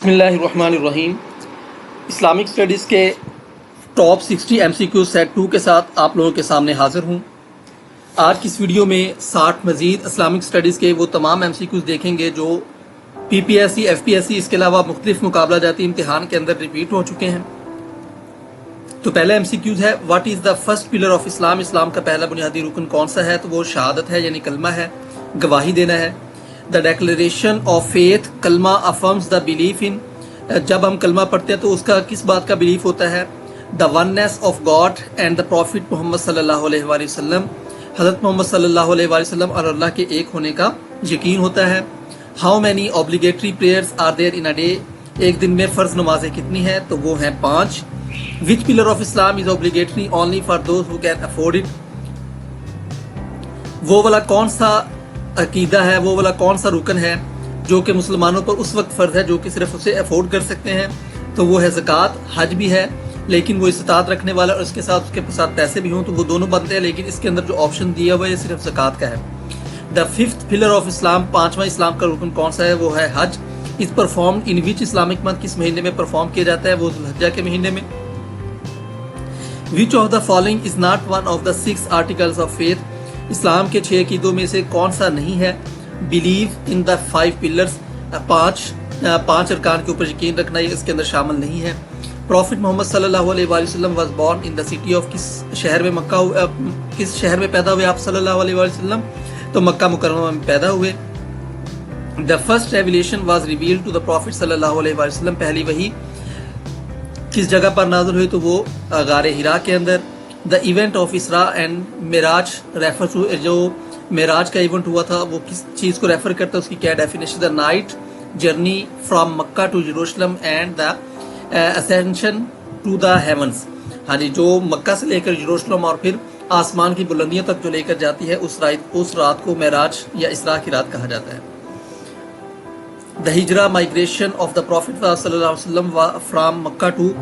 بسم اللہ الرحمن الرحیم۔ اسلامک اسٹڈیز کے ٹاپ 60 MCQ سیٹ 2 کے ساتھ آپ لوگوں کے سامنے حاضر ہوں۔ آج کی اس ویڈیو میں 60 مزید اسلامک اسٹڈیز کے وہ تمام MCQs دیکھیں گے جو PPSC FPSC اس کے علاوہ مختلف مقابلہ جاتی امتحان کے اندر ریپیٹ ہو چکے ہیں۔ تو پہلا MCQ ہے، what is the first pillar of Islam? اسلام کا پہلا بنیادی رکن کون سا ہے؟ تو وہ شہادت ہے، یعنی کلمہ ہے، گواہی دینا ہے۔ دا ڈیکلیریشن آف فیتھ، کلمہ افرمز دا بلیف ان، جب ہم کلمہ پڑھتے ہیں تو اس کا کس بات کا بلیف ہوتا ہے؟ The oneness of God and the prophet Muhammad صلی اللہ علیہ وآلہ وسلم، حضرت محمد صلی اللہ علیہ وآلہ وسلم اور اللہ کے ایک ہونے کا یقین ہوتا ہے۔ How many obligatory prayers are there in a day؟ ایک دن میں فرض نمازیں کتنی ہیں؟ تو وہ ہیں 5۔ which pillar of Islam is obligatory only for those who can afford it؟ وہ والا کون سا عقیدہ ہے، وہ والا کون سا رکن ہے جو کہ مسلمانوں پر اس وقت فرض ہے جو کہ صرف اسے افورڈ کر سکتے ہیں؟ تو وہ ہے زکوٰۃ۔ حج بھی ہے لیکن وہ استطاعت رکھنے والا اور اس کے ساتھ پیسے بھی ہوں تو وہ دونوں بنتے ہیں، لیکن اس کے اندر جو آپشن دیا ہوا ہے صرف زکوٰۃ کا ہے۔ The fifth pillar of Islam, پانچواں اسلام کا رکن کون سا ہے؟ وہ ہے حج۔ Is perform in which Islamic month, کس مہینے میں پرفارم کیا جاتا ہے؟ وہ ذوالحجہ کے مہینے میں۔ Which of the following is not one of the 6 articles of faith? اسلام کے 6 عقیدوں میں سے کون سا نہیں ہے؟ بلیو ان دا 5 پلرز، پانچ ارکان کے اوپر یقین رکھنا، یہ اس کے اندر شامل نہیں ہے۔ پروفٹ محمد صلی اللہ علیہ وآلہ وسلم was born in the city of, کس شہر میں پیدا ہوئے آپ صلی اللہ علیہ وآلہ وسلم؟ تو مکہ مکرمہ میں پیدا ہوئے۔ The first revelation was revealed to the prophet صلی اللہ علیہ وآلہ وسلم، پہلی وحی کس جگہ پر نازل ہوئی؟ تو وہ غار حرا کے اندر۔ The event of Isra and Miraj refer to, جو معراج کا ایونٹ ہوا تھا وہ کس چیز کو ریفر کرتا ہے، اس کی کیا definition? The night journey from Mecca to Jerusalem and the ascension to the heavens. ہاں جی، جو مکہ سے لے کر یروشلم اور پھر آسمان کی بلندیوں تک جو لے کر جاتی ہے اس رات کو معراج یا اسراء کی رات کہا جاتا ہے۔ دا ہجرہ مائگریشن آف دا پروفٹ صلی اللہ علیہ وسلم فرام مکہ ٹو،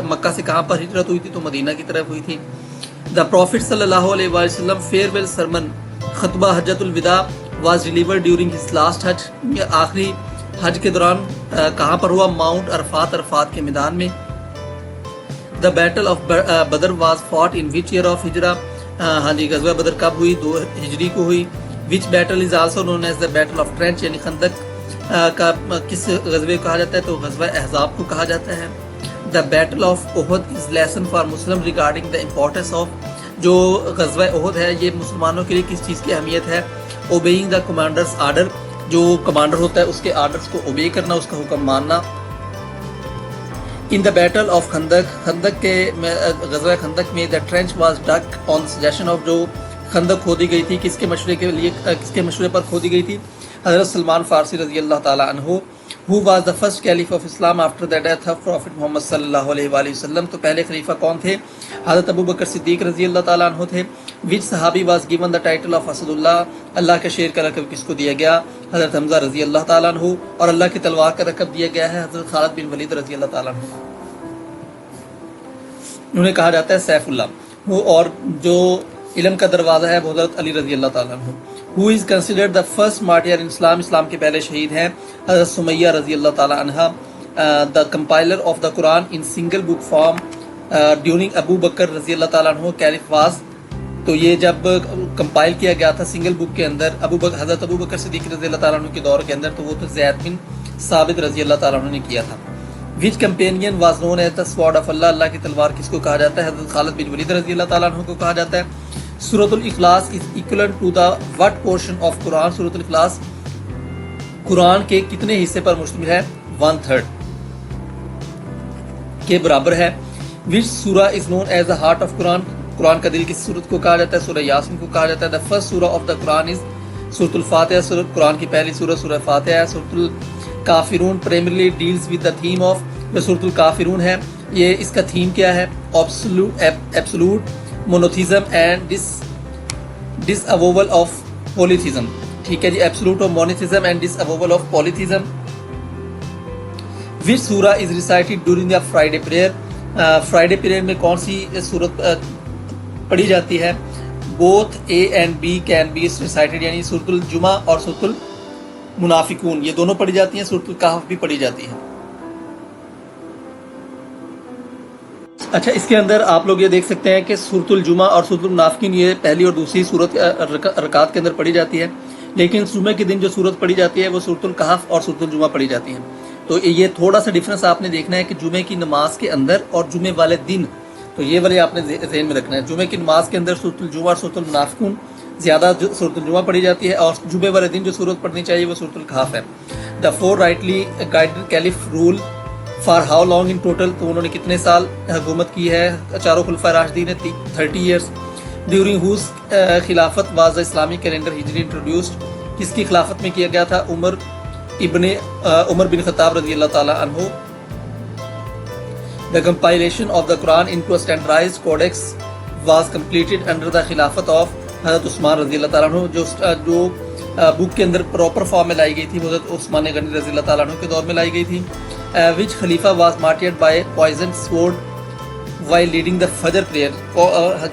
مکہ سے کہاں پر ہجرت ہوئی تھی؟ تو مدینہ کی طرف ہوئی تھی۔ دا پروفٹ صلی اللہ علیہ وآلہ وسلم فیئر ویل سرمن، خطبہ حجۃ الوداع was delivered during his last Hajj, آخری حج کے دوران کہاں پر ہوا؟ ماؤنٹ عرفات، عرفات کے میدان میں۔ The battle of Badr was fought in which year of Hijrah? ہاں جی، غزوہ بدر کب ہوئی؟ 2 ہجری کو ہوئی۔ Which battle is also known as the battle of trench, یعنی خندق کا کس غزوے کو کہا جاتا ہے؟ تو غزوہ احزاب کو کہا جاتا ہے۔ The battle of Uhud is lesson for Muslim regarding the importance of, جو غزوہ احد ہے یہ مسلمانوں کے لیے کس چیز کی اہمیت ہے؟ اوبیئنگ دا کمانڈرز آرڈر، جو کمانڈر ہوتا ہے اس کے آرڈرز کو اوبے کرنا، اس کا حکم ماننا۔ ان دا بیٹل آف خندق، خندق کے غزوہ خندق میں دا ٹرینچ واز ڈگ آن سجیشن آف، جو خندق کھودی گئی تھی کس کے مشورے کے لیے، کس کے مشورے پر کھودی گئی تھی؟ حضرت سلمان فارسی رضی اللہ تعالیٰ عنہ۔ Who was the first caliph of Islam after the death of Prophet محمد صلی اللہ علیہ وآلہ وسلم؟ تو پہلے خلیفہ کون تھے؟ حضرت ابو بکر صدیق رضی اللہ تعالیٰ عنہ تھے۔ Which صحابی was given the title of Asad اللہ؟ اللہ کے شیر کا لقب کس کو دیا گیا؟ حضرت حمزہ رضی اللہ تعالیٰ عنہ۔ اور اللہ کی تلوار کا لقب دیا گیا ہے حضرت خالد بن ولید رضی اللہ تعالیٰ عنہ، انہیں کہا جاتا ہے سیف اللہ۔ وہ اور جو علم کا دروازہ ہے وہ حضرت علی رضی اللہ تعالیٰ عنہ۔ Who is considered the first martyr in Islam؟ اسلام کے پہلے شہید ہیں حضرت سمیہ رضی اللہ تعالیٰ عنہ۔ The compiler of the Quran in single book form during ابو بکر رضی اللہ تعالیٰ عنہ caliph was، تو یہ جب کمپائل کیا گیا تھا سنگل بک کے اندر حضرت ابو بکر صدیق رضی اللہ تعالیٰ عنہ کے دور کے اندر، تو وہ تو زید بن ثابت رضی اللہ تعالیٰ عنہ نے کیا تھا۔ Which companion was known as the sword of Allah؟ اللہ کی تلوار کس کو کہا جاتا ہے؟ حضرت خالد بن ولید رضی اللہ تعالیٰ عنہ کو کہا جاتا ہے۔ سورۃ الاخلاص از equivalent to the what portion of قرآن؟ سورۃ الاخلاص قرآن کے کتنے حصے پر مشتمل ہے؟ 1/3 کے برابر ہے۔ which سورہ is known as the heart of قرآن؟ قرآن کا دل کس سورت کو کہا جاتا ہے؟ سورہ یاسین کو کہا جاتا ہے۔ the first سورہ of the قرآن is سورۃ الفاتحہ، قرآن کی پہلی سورہ سورہ فاتحہ ہے۔ سورۃ الکافرون primarily deals with the theme of، جو سورۃ الکافرون ہے یہ اس کا تھیم کیا ہے؟ absolute monotheism and disavowal of polytheism. ٹھیک ہے جی، absolute of monotheism and disavowal of polytheism. Which surah is recited during the Friday prayer? Friday prayer میں کون سی سورت پڑھی جاتی ہے؟ Both A and B can be recited, یعنی سورۃ الجمعہ اور سورۃ المنافقون یہ دونوں پڑھی جاتی ہیں، سورۃ الکہف بھی پڑھی جاتی ہے۔ اچھا، اس کے اندر آپ لوگ یہ دیکھ سکتے ہیں کہ سورۃ الجمعہ اور سورۃ المنافقین یہ پہلی اور دوسری صورت رکعت کے اندر پڑھی جاتی ہے، لیکن جمعے کے دن جو صورت پڑھی جاتی ہے وہ سورۃ الکہف اور سورۃ الجمعہ پڑھی جاتی ہیں۔ تو یہ تھوڑا سا ڈفرینس آپ نے دیکھنا ہے کہ جمعے کی نماز کے اندر اور جمعے والے دن، تو یہ والے آپ نے ذہن میں رکھنا ہے۔ جمعے کی نماز کے اندر سورۃ الجمعہ اور سورۃ المنافقون زیادہ سورۃ الجمعہ پڑھی جاتی ہے، اور جمعے والے دن جو صورت پڑھنی چاہیے وہ سورۃ الکہف ہے۔ The four rightly guided caliph rule for how long in total, تو انہوں نے کتنے سال حکومت کی ہے چاروں خلفائے راشدین نے؟ 30 ایئرس۔ ڈیورنگ ہوز خلافت واز دا اسلامی کیلنڈر ہجری انٹروڈیوسڈ، کس کی خلافت میں کیا گیا تھا؟ عمر بن خطاب رضی اللہ تعالیٰ عنہ۔ The compilation of the Quran into a standardized codex was completed under the خلافت of حضرت عثمان رضی اللہ تعالیٰ عنہ، جو بک کے اندر پراپر فارم میں لائی گئی تھی وہ حضرت عثمان غنی رضی اللہ تعالیٰ عنہ کے دور میں لائی گئی تھی۔ which خلیفہ was martyred by poisoned sword while leading the فجر prayer،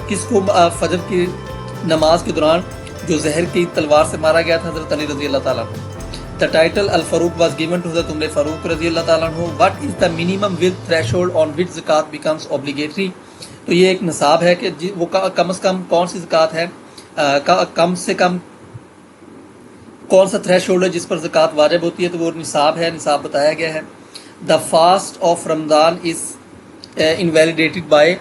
کس کو فجر کی نماز کے دوران جو زہر کی تلوار سے مارا گیا تھا؟ حضرت علی رضی اللہ تعالیٰ عنہ۔ The title Al-Faruq was given to حضرت عمر فاروق رضی اللہ تعالیٰ عنہ۔ What is the minimum wealth threshold on which zakat becomes obligatory؟ تو یہ ایک نصاب ہے کہ وہ کم از کم کون سی زکوٰۃ ہے، کم سے کم کون سا تھریش ہولڈ ہے جس پر زکوٰۃ واجب ہوتی ہے، تو وہ نصاب ہے، نصاب بتایا گیا ہے۔ The fast of Ramadan is invalidated by,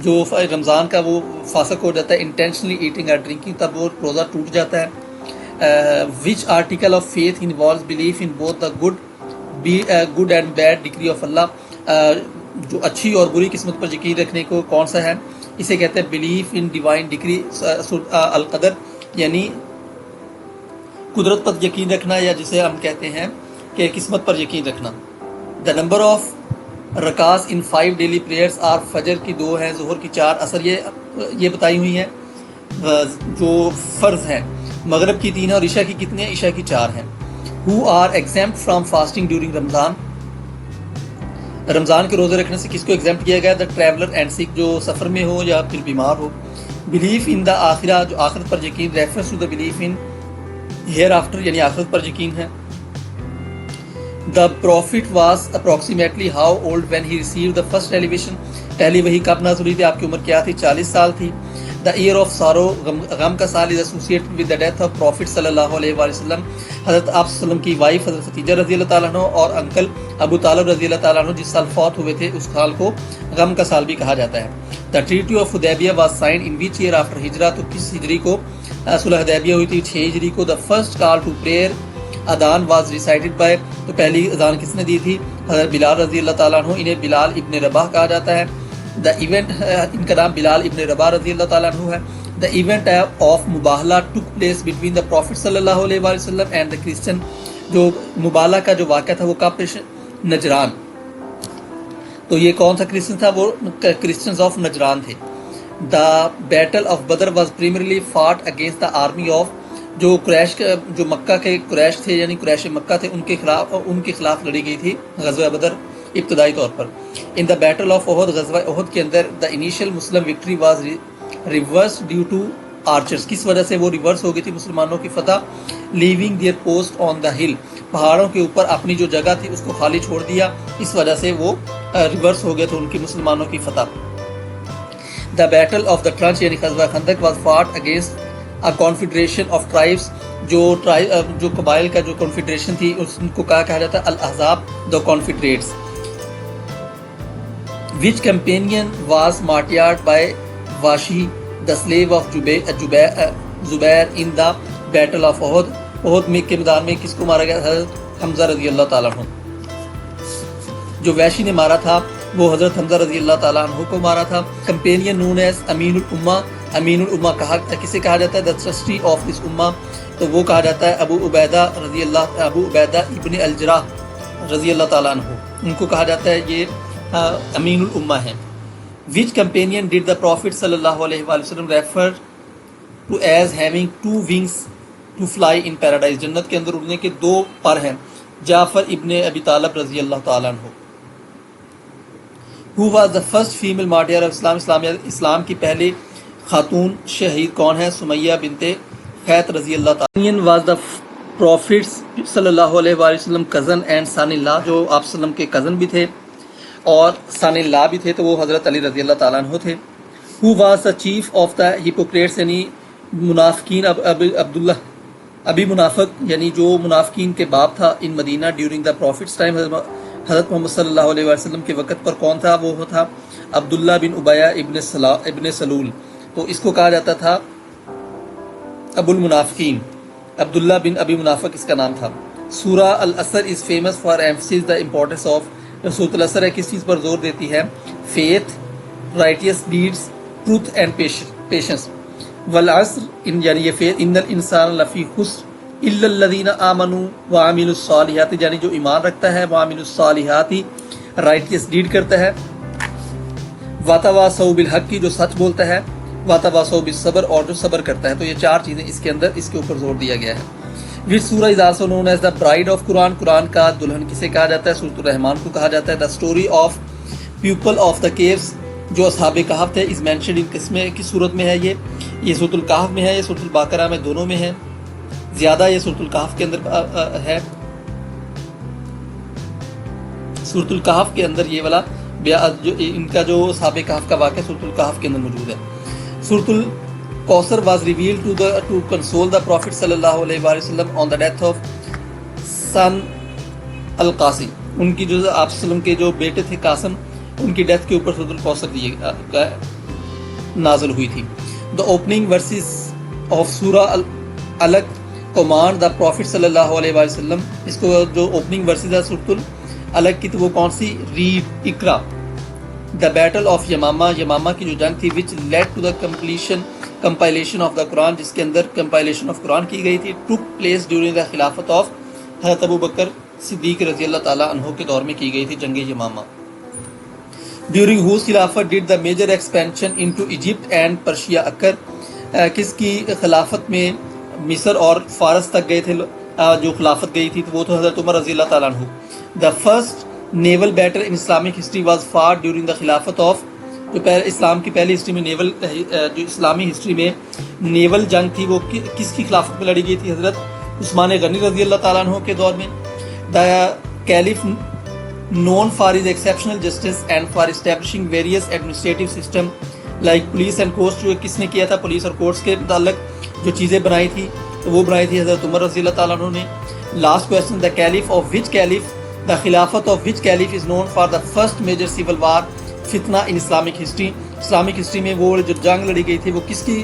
جو رمضان کا وہ فاسق ہو جاتا ہے انٹینشنلی ایٹنگ اور ڈرنکنگ، تب وہ روزہ ٹوٹ جاتا ہے۔ Which article of faith involves belief in both the good and bad decree of Allah, جو اچھی اور بری قسمت پر یقین رکھنے کو کون سا ہے؟ اسے کہتے ہیں بلیف ان ڈیوائن ڈگری القدر، یعنی قدرت پر یقین رکھنا، یا جسے ہم کہتے ہیں کہ قسمت پر یقین رکھنا۔ The number of rakats in 5 daily prayers are, فجر کی 2 ہیں، ظہر کی 4، عصر یہ بتائی ہوئی ہیں جو فرض ہیں، مغرب کی 3 اور عشاء کی کتنے ہیں؟ عشاء کی 4 ہیں۔ Who are exempt from fasting during Ramadan, رمضان کے روزے رکھنے سے کس کو ایگزیمپٹ کیا گیا؟ دا ٹریولر اینڈ سک، جو سفر میں ہو یا پھر بیمار ہو۔ بلیف ان دا آخرہ، جو آخرت پر یقین، reference to the belief in hereafter, یعنی آخرت پر یقین ہے۔ The prophet was approximately how old when he received the first revelation, پہلی وحی کب نازل ہوئی تھی؟ آپ کی عمر کیا تھی؟ 40 سال تھی۔ دا ایئر آف سارو، غم کا سال، is associated with the death of prophet صلی اللہ علیہ وآلہ وسلم، حضرت آپ صلی اللہ علیہ وسلم کی وائف حضرت ختیجہ رضی اللہ تعالیٰ عنہ اور انکل ابو طالب رضی اللہ تعالیٰ عنہ جس سال فوت ہوئے تھے اس سال کو غم کا سال بھی کہا جاتا ہے۔ The treaty of Hudaybiyyah was signed in which year after Hijrah, تو کس ہجری کو صلح حدیبیہ ہوئی تھی؟ 6 ہجری کو۔ The first call to prayer اذان واز ریسائٹڈ بائی، تو پہلی اذان کس نے دی تھی؟ حضرت بلال رضی اللہ تعالیٰ عنہ، انہیں بلال ابن رباح کہا جاتا ہے۔ دا ایونٹ، ان کا نام بلال ابن رباح رضی اللہ تعالیٰ عنہ ہے۔ The event of Mubahala took place between the prophet صلی اللہ علیہ وآلہ وسلم اینڈ دا کرسچن، جو مباہلہ کا جو واقعہ تھا وہ کب پیش؟ نجران۔ تو یہ کون سا کرسچن تھا؟ وہ کرسچنز آف نجران تھے۔ The battle of Badr was primarily fought against the army of, جو قریش، جو مکہ کے قریش تھے یعنی قریش مکہ تھے، ان کے خلاف لڑی گئی تھی غزوہ بدر ابتدائی طور پر۔ ان دا بیٹل آف احد، غزوہ احد کے اندر the initial Muslim victory was reversed due to archers, کس وجہ سے وہ ریورس ہو گئی تھی مسلمانوں کی فتح؟ لیونگ دیئر پوسٹ آن دا ہل، پہاڑوں کے اوپر اپنی جو جگہ تھی اس کو خالی چھوڑ دیا، اس وجہ سے وہ ریورس ہو گئے تھے ان کی مسلمانوں کی فتح۔ The battle of the trench یعنی غزوہ خندق was fought against a confederation of tribes، جو قبائل کا جو کنفیڈریشن تھی اس کو کہا جاتا ہے الاحزاب، the confederates۔ which companion was martyred by Washi the slave of Zubair in the battle of Uhud، احد میں کے میدان میں کس کو مارا گیا؟ حضرت حمزہ رضی اللہ تعالیٰ عنہ، جو ویشی نے مارا تھا وہ حضرت حمزہ رضی اللہ تعالیٰ عنہ کو مارا تھا۔ کمپینین نون ایز امین الامہ، امین الامہ کسے کہا جاتا ہے؟ دا ٹرسٹی آف دس امہ، تو وہ کہا جاتا ہے ابو عبیدہ ابن الجراح رضی اللہ تعالیٰ عنہ، ان کو کہا جاتا ہے یہ امین الامہ ہیں۔ Which companion did the prophet صلی اللہ علیہ وآلہ وسلم refer to as having 2 wings to fly in paradise, جنت کے اندر اڑنے کے 2 پر ہیں؟ جعفر ابن ابی طالب رضی اللہ تعالیٰ عنہ۔ Who was the first female martyr of Islam، اسلام کی پہلی خاتون شہید کون ہے؟ سمیہ بنت خیط رضی اللہ تعالیٰ عنہ۔ was the prophet صلی اللہ علیہ وآلہ وسلم cousin and son in law، جو آپ صلی اللہ علیہ وسلم کے کزن بھی تھے۔ اور ثان اللہ بھی تھے تو وہ حضرت علی رضی اللہ تعالیٰ عنہ تھے. Who was the chief of the hypocrites یعنی منافقین عبداللہ ابی منافق یعنی جو منافقین کے باپ تھا ان مدینہ ڈیورنگ دا پروفٹس ٹائم حضرت محمد صلی اللہ علیہ وسلم کے وقت پر کون تھا؟ وہ تھا عبداللہ بن ابیہ ابن سلول. تو اس کو کہا جاتا تھا ابو المنافقین. عبداللہ بن ابی منافق اس کا نام تھا. Surah Al-Asr is famous for emphasis the importance of Surah Al-Asr ہے کس چیز پر زور دیتی ہے؟ Faith, righteous deeds, truth and patience. والعصر یعنی یہ فیتھ ان الانسان لفی خسر الا الذین آمنوا وعملوا الصالحات یعنی جو ایمان رکھتا ہے وعملوا الصالحات رائٹیس ڈیڈ کرتا ہے. وتواصوا بالحق جو سچ بولتا ہے. وتواصوا بالصبر اور جو صبر کرتا ہے. تو یہ چار چیزیں اس کے اندر اس کے اوپر زور دیا گیا ہے. Which سورہ is also known as the bride of قرآن. قرآن کا دلہن کسے کہا جاتا ہے؟ سورۃ الرحمن کو کہا جاتا ہے. The story of people of the caves جو اصحاب کہف تھے is mentioned in کس صورت میں ہے؟ یہ سورۃ الکہف میں ہے، یہ سورۃ البقرہ میں، دونوں میں ہے. زیادہ یہ سورۃ الکہف کے اندر ہے. سورۃ الکہف کے اندر یہ والا ان کا جو اصحاب کہف کا واقعہ سورۃ الکہف کے اندر موجود ہے. سورۃ Al-Kausar was revealed to console the Prophet صلی اللہ علیہ وآلہ وسلم on the death of son القاسم. ان کی جو آپ وسلم کے جو بیٹے تھے قاسم ان کی ڈیتھ کے اوپر سورۃ الکوثر نازل ہوئی تھی. The opening verses of سورہ العلق command the Prophet صلی اللہ علیہ وآلہ وسلم. اس کو جو اوپننگ ورسز ہے سورۃ العلق کی تو وہ کون سی؟ ریڈ، اقرا. The battle of یمامہ کی جو جنگ تھی which led to the compilation of the قرآن جس کے اندر compilation of قرآن کی گئی تھی took place during the خلافت of حضرت ابو بکر صدیق رضی اللہ تعالیٰ عنہ کے دور میں کی گئی تھی جنگ یمامہ. During whose خلافت did the major expansion into Egypt and Persia occur. کس کی خلافت میں مصر اور فارس تک گئے تھے جو خلافت گئی تھی وہ تو حضرت عمر رضی اللہ تعالیٰ عنہ. The first naval battle in Islamic history was fought during the خلافت of جو اسلام کی پہلی ہسٹری میں نیول جو اسلامی ہسٹری میں نیول جنگ تھی وہ کس کی خلافت میں لڑی گئی تھی؟ حضرت عثمان غنی رضی اللہ تعالیٰ عنہ کے دور میں. دا caliph known for his exceptional justice and for establishing various administrative system like police and courts. جو کس نے کیا تھا؟ پولیس اور کورٹس کے متعلق جو چیزیں بنائی تھی تو وہ بنائی تھی حضرت عمر رضی اللہ تعالیٰ عنہ نے. Last question the caliph of which caliph the خلافت of which caliph is known for the first major civil war فتنہ in Islamic history. Islamic history میں وہ جو جنگ لڑی گئی تھی وہ کس کی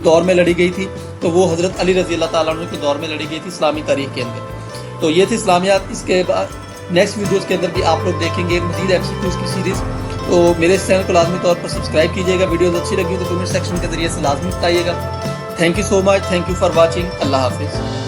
دور میں لڑی گئی تھی؟ تو وہ حضرت علی رضی اللہ تعالیٰ عنہ کے دور میں لڑی گئی تھی اسلامی تاریخ کے اندر. تو یہ تھی اسلامیات. اس کے بعد نیکسٹ ویڈیوز کے اندر بھی آپ لوگ دیکھیں گے مزید MCQs کی سیریز. تو میرے اس چینل کو لازمی طور پر سبسکرائب کیجیے گا. ویڈیوز اچھی لگی تو کمنٹ سیکشن کے ذریعے سے لازمی بتائیے گا. Thank you so much. Thank you for watching. اللہ حافظ.